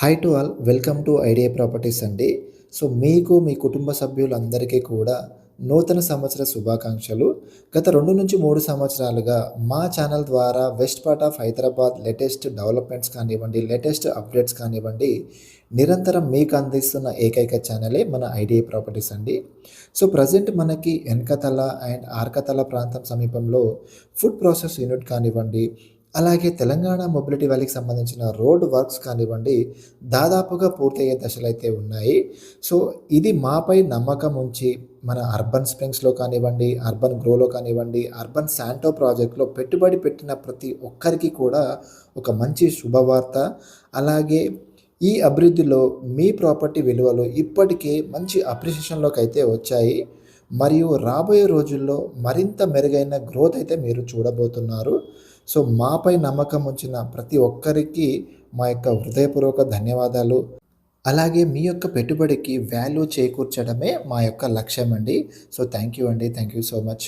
Hi to all welcome to idea properties అండి. So మీకు మీ కుటుంబ సభ్యులందరికీ కూడా నూతన సంవత్సర శుభాకాంక్షలు. గత 2-3 సంవత్సరాలుగా మా ఛానల్ ద్వారా west part of Hyderabad latest developments కానివ్వండి, లేటెస్ట్ అప్డేట్స్ కానివ్వండి, నిరంతరం మీకు అందిస్తున్న ఏకైక ఛానలే మన ఐడియా ప్రాపర్టీస్ అండి. సో ప్రజెంట్ మనకి ఎన్కతల అండ్ ఆర్కతల ప్రాంతం సమీపంలో ఫుడ్ ప్రాసెస్ యూనిట్ కానివ్వండి, అలాగే తెలంగాణ మొబిలిటీ వ్యాలీకి సంబంధించిన రోడ్ వర్క్స్ కానివ్వండి, దాదాపుగా పూర్తయ్యే దశలైతే ఉన్నాయి. సో ఇది మాపై నమ్మకం ఉంచి మన అర్బన్ స్ప్రింగ్స్‌లో కానివ్వండి, అర్బన్ గ్రోలో కానివ్వండి, అర్బన్ శాంటో ప్రాజెక్ట్‌లో పెట్టుబడి పెట్టిన ప్రతి ఒక్కరికి కూడా ఒక మంచి శుభవార్త. అలాగే ఈ అభివృద్ధిలో మీ ప్రాపర్టీ విలువలు ఇప్పటికే మంచి అప్రిషియేషన్‌లోకైతే వచ్చాయి. మరియు రాబోయే రోజుల్లో మరింత మెరుగైన గ్రోత్ అయితే మీరు చూడబోతున్నారు. సో మాపై నమ్మకం ఉంచిన ప్రతి ఒక్కరికి మా యొక్క హృదయపూర్వక ధన్యవాదాలు. అలాగే మీ యొక్క పెట్టుబడికి వాల్యూ చేకూర్చడమే మా యొక్క లక్ష్యం అండి. సో థ్యాంక్ యూ అండి. Thank you so much.